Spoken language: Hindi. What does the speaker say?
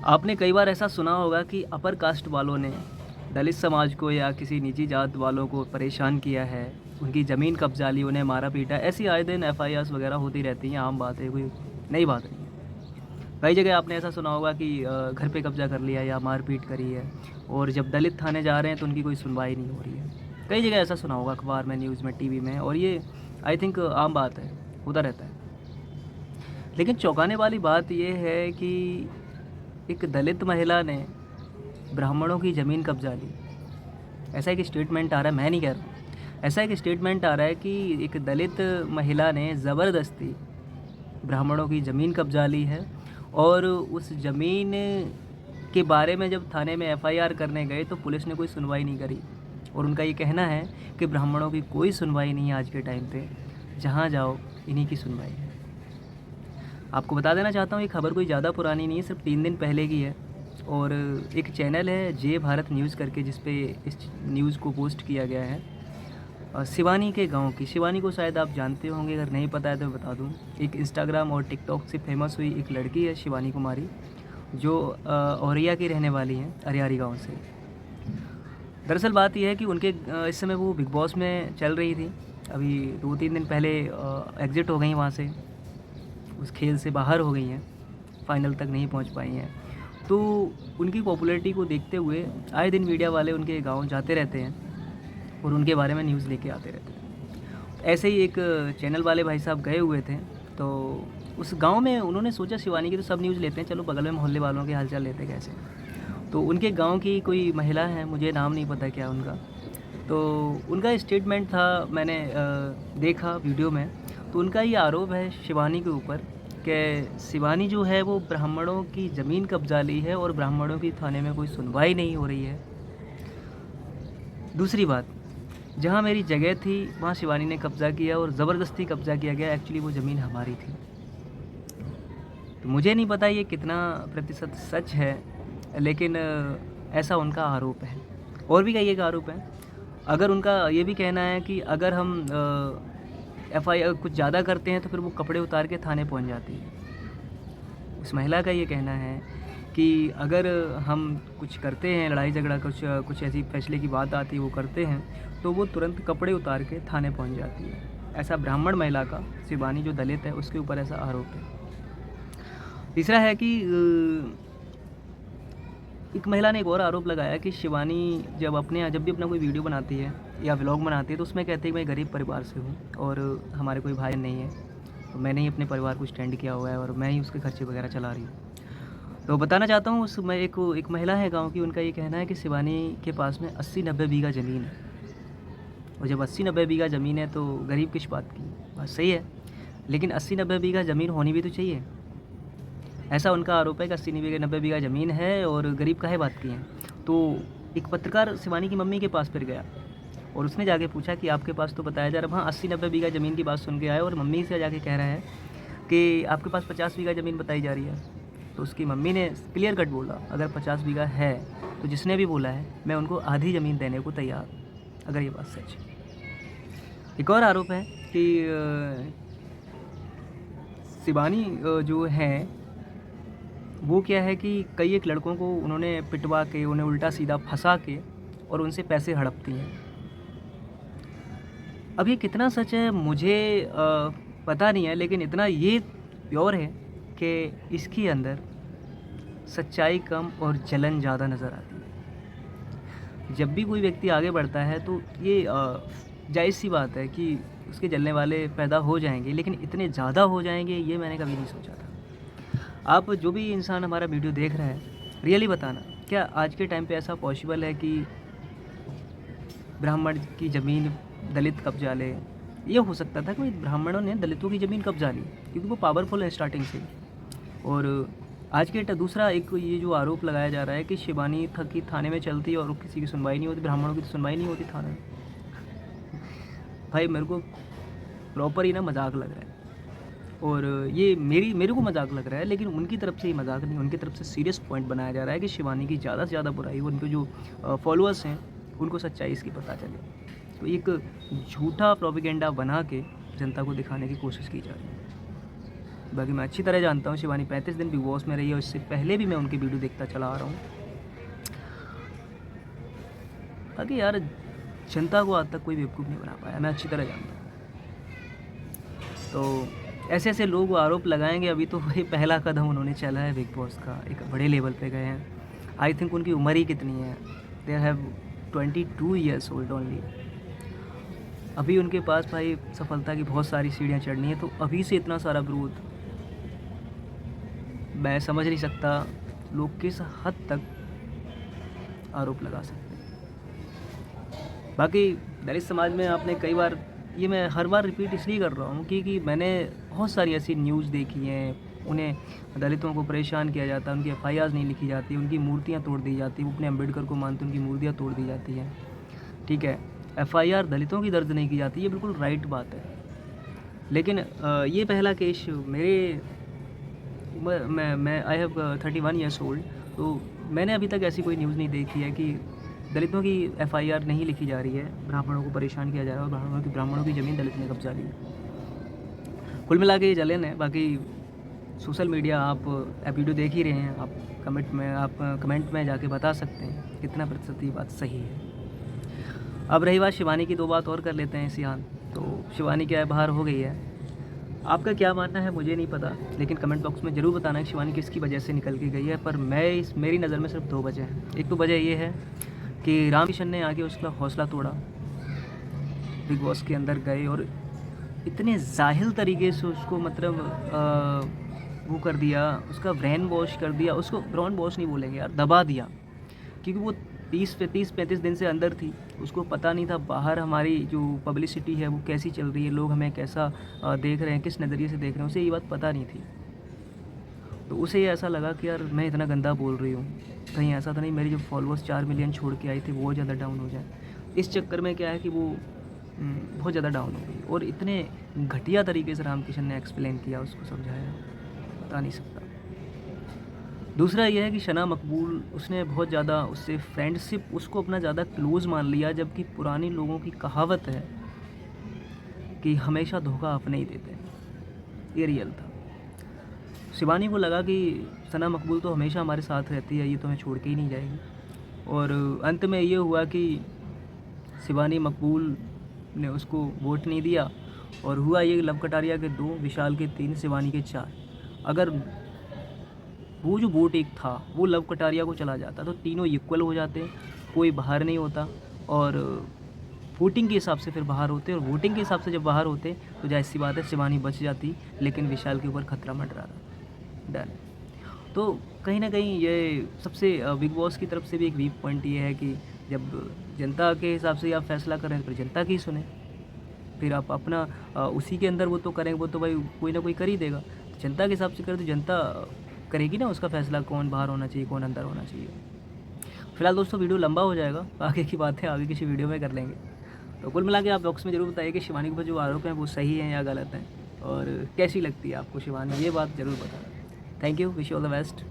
आपने कई बार ऐसा सुना होगा कि अपर कास्ट वालों ने दलित समाज को या किसी निजी जात वालों को परेशान किया है, उनकी ज़मीन कब्जा ली, उन्हें मारा पीटा। ऐसी आए दिन एफआईआर्स वगैरह होती रहती हैं, आम बात है, कोई नई बात नहीं है। कई जगह आपने ऐसा सुना होगा कि घर पे कब्जा कर लिया या मारपीट करी है, और जब दलित थाने जा रहे हैं तो उनकी कोई सुनवाई नहीं हो रही है। कई जगह ऐसा सुना होगा, अखबार में, न्यूज़ में, टीवी में, और ये आई थिंक आम बात है, होता रहता है। लेकिन चौंकाने वाली बात यह है कि एक दलित महिला ने ब्राह्मणों की ज़मीन कब्जा ली। ऐसा एक स्टेटमेंट आ रहा है, मैं नहीं कह रहा हूँ, ऐसा एक स्टेटमेंट आ रहा है कि एक दलित महिला ने ज़बरदस्ती ब्राह्मणों की ज़मीन कब्जा ली है, और उस ज़मीन के बारे में जब थाने में एफआईआर करने गए तो पुलिस ने कोई सुनवाई नहीं करी। और उनका ये कहना है कि ब्राह्मणों की कोई सुनवाई नहीं है आज के टाइम पे, जहाँ जाओ इन्हीं की सुनवाई है। आपको बता देना चाहता हूँ, ये खबर कोई ज़्यादा पुरानी नहीं है, सिर्फ 3 दिन पहले की है। और एक चैनल है जे भारत न्यूज़ करके, जिस पे इस न्यूज़ को पोस्ट किया गया है। शिवानी के गांव की, शिवानी को शायद आप जानते होंगे, अगर नहीं पता है तो बता दूं। एक इंस्टाग्राम और टिकटॉक से फेमस हुई एक लड़की है शिवानी कुमारी, जो औरैया की रहने वाली हैं, अरियारी गांव से। दरअसल बात यह है कि उनके इस समय वो बिग बॉस में चल रही थी। अभी 2-3 दिन पहले एग्ज़िट हो गई वहाँ से, उस खेल से बाहर हो गई हैं, फाइनल तक नहीं पहुंच पाई हैं। तो उनकी पॉपुलैरिटी को देखते हुए आए दिन मीडिया वाले उनके गांव जाते रहते हैं और उनके बारे में न्यूज़ लेके आते रहते हैं। ऐसे ही एक चैनल वाले भाई साहब गए हुए थे, तो उस गांव में उन्होंने सोचा शिवानी की तो सब न्यूज़ लेते हैं, चलो बगल में मोहल्ले वालों के हालचाल लेते कैसे। तो उनके गांव की कोई महिला है, मुझे नाम नहीं पता क्या उनका, तो उनका स्टेटमेंट था, मैंने देखा वीडियो में। तो उनका ये आरोप है शिवानी के ऊपर कि शिवानी जो है वो ब्राह्मणों की ज़मीन कब्जा ली है और ब्राह्मणों की थाने में कोई सुनवाई नहीं हो रही है। दूसरी बात, जहाँ मेरी जगह थी वहाँ शिवानी ने कब्ज़ा किया और ज़बरदस्ती कब्ज़ा किया गया, एक्चुअली वो ज़मीन हमारी थी। तो मुझे नहीं पता ये कितना प्रतिशत सच है, लेकिन ऐसा उनका आरोप है। और भी कई एक आरोप है। अगर उनका ये भी कहना है कि अगर हम एफआईआर कुछ ज़्यादा करते हैं तो फिर वो कपड़े उतार के थाने पहुंच जाती है। उस महिला का ये कहना है कि अगर हम कुछ करते हैं, लड़ाई झगड़ा, कुछ ऐसी फैसले की बात आती है, वो करते हैं, तो वो तुरंत कपड़े उतार के थाने पहुंच जाती है। ऐसा ब्राह्मण महिला का, शिवानी जो दलित है, उसके ऊपर ऐसा आरोप है। तीसरा है कि एक महिला ने एक और आरोप लगाया कि शिवानी जब भी अपना कोई वीडियो बनाती है या व्लॉग बनाती है तो उसमें कहती है कि मैं गरीब परिवार से हूँ और हमारे कोई भाई नहीं है, तो मैंने ही अपने परिवार को स्टैंड किया हुआ है और मैं ही उसके खर्चे वगैरह चला रही हूँ। तो बताना चाहता हूँ, उसमें एक महिला है गाँव की, उनका ये कहना है कि शिवानी के पास में 80-90 बीघा ज़मीन है, और जब 80-90 बीघा ज़मीन है तो गरीब किस बात की। बात सही है, लेकिन 80-90 बीघा ज़मीन होनी भी तो चाहिए। ऐसा उनका आरोप है कि 80-90 बीघा ज़मीन है और गरीब काहे बात की हैं। तो एक पत्रकार शिवानी की मम्मी के पास फिर गया और उसने जाके पूछा कि आपके पास तो बताया जा रहा है, हाँ 80-90 बीघा ज़मीन की बात सुन के आया, और मम्मी से जाके कह रहा है कि आपके पास 50 बीघा ज़मीन बताई जा रही है। तो उसकी मम्मी ने क्लियर कट बोला, अगर 50 बीघा है तो जिसने भी बोला है मैं उनको आधी ज़मीन देने को तैयार हूँ, अगर ये बात सच है। एक और आरोप है कि शिवानी जो है वो क्या है कि कई एक लड़कों को उन्होंने पिटवा के, उन्हें उल्टा सीधा फंसा के और उनसे पैसे हड़पती हैं। अब ये कितना सच है मुझे पता नहीं है, लेकिन इतना ये प्योर है कि इसके अंदर सच्चाई कम और जलन ज़्यादा नज़र आती है। जब भी कोई व्यक्ति आगे बढ़ता है तो ये जायज़ सी बात है कि उसके जलने वाले पैदा हो जाएंगे, लेकिन इतने ज़्यादा हो जाएंगे ये मैंने कभी नहीं सोचा था। आप जो भी इंसान हमारा वीडियो देख रहा है, रियली बताना, क्या आज के टाइम पे ऐसा पॉसिबल है कि ब्राह्मण की ज़मीन दलित कब्जा ले? ये हो सकता था कि ब्राह्मणों ने दलितों की ज़मीन कब्जा ली क्योंकि वो पावरफुल है स्टार्टिंग से। और आज के दूसरा एक ये जो आरोप लगाया जा रहा है कि शिवानी की थाने में चलती है और किसी की सुनवाई नहीं होती, ब्राह्मणों की तो सुनवाई नहीं होती थाने में। भाई मेरे को प्रॉपर ही ना मजाक लग रहा है, और ये मेरे को मजाक लग रहा है, लेकिन उनकी तरफ से ये मजाक नहीं, उनकी तरफ से सीरियस पॉइंट बनाया जा रहा है कि शिवानी की ज़्यादा से ज़्यादा बुराई, उनके जो फॉलोअर्स हैं उनको सच्चाई इसकी पता चले। तो एक झूठा प्रोपेगेंडा बना के जनता को दिखाने की कोशिश की जा रही है। बाकी मैं अच्छी तरह जानता हूँ शिवानी 35 दिन बिग बॉस में रही है, उससे पहले भी मैं उनकी वीडियो देखता चला आ रहा हूँ। बाकी यार जनता को आज तक कोई बेवकूफ़ नहीं बना पाया, मैं अच्छी तरह जानता हूँ। तो ऐसे ऐसे लोग आरोप लगाएंगे, अभी तो वही पहला कदम उन्होंने चला है बिग बॉस का, एक बड़े लेवल पे गए हैं। आई थिंक उनकी उम्र ही कितनी है, they have 22 years old only. अभी उनके पास भाई सफलता की बहुत सारी सीढ़ियाँ चढ़नी है, तो अभी से इतना सारा विरोध मैं समझ नहीं सकता लोग किस हद तक आरोप लगा सकते हैं। बाकी दलित समाज में आपने कई बार, ये मैं हर बार रिपीट इसलिए कर रहा हूँ कि मैंने बहुत सारी ऐसी न्यूज़ देखी हैं, उन्हें दलितों को परेशान किया जाता है, उनकी एफआईआर नहीं लिखी जाती, उनकी मूर्तियाँ तोड़ दी जाती, वो अपने अम्बेडकर को मानते उनकी मूर्तियाँ तोड़ दी जाती हैं। ठीक है, एफआईआर दलितों की दर्ज नहीं की जाती, ये बिल्कुल राइट बात है। लेकिन ये पहला केस मेरे मैं आई हैव 31 ईयर्स ओल्ड, तो मैंने अभी तक ऐसी कोई न्यूज़ नहीं देखी है कि दलितों की एफआईआर नहीं लिखी जा रही है, ब्राह्मणों को परेशान किया जा रहा है और ब्राह्मणों की ज़मीन दलित ने कब्जा ली है। कुल मिला के ये जलन है। बाकी सोशल मीडिया आप वीडियो देख ही रहे हैं, आप कमेंट में जाके बता सकते हैं कितना प्रतिशत ये बात सही है। अब रही बात शिवानी की, दो बात और कर लेते हैं इसी हाथ। तो शिवानी क्या है, बाहर हो गई है, आपका क्या मानना है मुझे नहीं पता, लेकिन कमेंट बॉक्स में ज़रूर बताना कि शिवानी किसकी वजह से निकल के गई है। पर मेरी नज़र में सिर्फ 2 वजह हैं। एक तो वजह ये है कि राम किशन ने आके उसका हौसला तोड़ा, बिग बॉस के अंदर गए और इतने जाहिल तरीके से उसको मतलब वो कर दिया, उसका ब्रेन वॉश कर दिया, उसको ब्रेन वॉश नहीं बोलेंगे यार, दबा दिया। क्योंकि वो 30-35 दिन से अंदर थी, उसको पता नहीं था बाहर हमारी जो पब्लिसिटी है वो कैसी चल रही है, लोग हमें कैसा देख रहे हैं, किस नज़रिए से देख रहे हैं, उसे ये बात पता नहीं थी। तो उसे ये ऐसा लगा कि यार मैं इतना गंदा बोल रही हूँ, कहीं ऐसा तो नहीं मेरी जो फॉलोअर्स 4 मिलियन छोड़ के आई थी वो ज़्यादा डाउन हो जाए। इस चक्कर में क्या है कि वो बहुत ज़्यादा डाउन हो गई और इतने घटिया तरीके से रामकिशन ने एक्सप्लेन किया, उसको समझाया, बता नहीं सकता। दूसरा यह है कि शना मकबूल, उसने बहुत ज़्यादा उससे फ्रेंडशिप, उसको अपना ज़्यादा क्लोज़ मान लिया, जबकि पुराने लोगों की कहावत है कि हमेशा धोखा अपने ही देते हैं। ये रियल था। शिवानी को लगा कि सना मकबूल तो हमेशा हमारे साथ रहती है, ये तो हमें छोड़ के ही नहीं जाएगी। और अंत में ये हुआ कि शिवानी मकबूल ने उसको वोट नहीं दिया और हुआ ये लव कटारिया के 2, विशाल के 3, शिवानी के 4। अगर वो जो वोट एक था वो लव कटारिया को चला जाता तो तीनों इक्वल हो जाते, कोई बाहर नहीं होता और वोटिंग के हिसाब से फिर बाहर होते, और वोटिंग के हिसाब से जब बाहर होते तो जाहिर सी बात है शिवानी बच जाती, लेकिन विशाल के ऊपर खतरा मंडरा था। डन। तो कहीं ना कहीं ये सबसे बिग बॉस की तरफ से भी एक वीक पॉइंट ये है कि जब जनता के हिसाब से आप फैसला करें तो फिर जनता की सुने, फिर आप अपना उसी के अंदर वो तो करेंगे, वो तो भाई कोई ना कोई कर ही देगा। जनता के हिसाब से करें तो जनता करेगी ना उसका फैसला, कौन बाहर होना चाहिए कौन अंदर होना चाहिए। फिलहाल दोस्तों वीडियो लंबा हो जाएगा, आगे की बातें आगे किसी वीडियो में कर लेंगे। तो कुल मिला के आप बॉक्स में ज़रूर बताइए कि शिवानी के ऊपर जो आरोप हैं वो सही हैं या गलत हैं, और कैसी लगती है आपको शिवानी, ये बात ज़रूर बताना। Thank you, wish you all the best.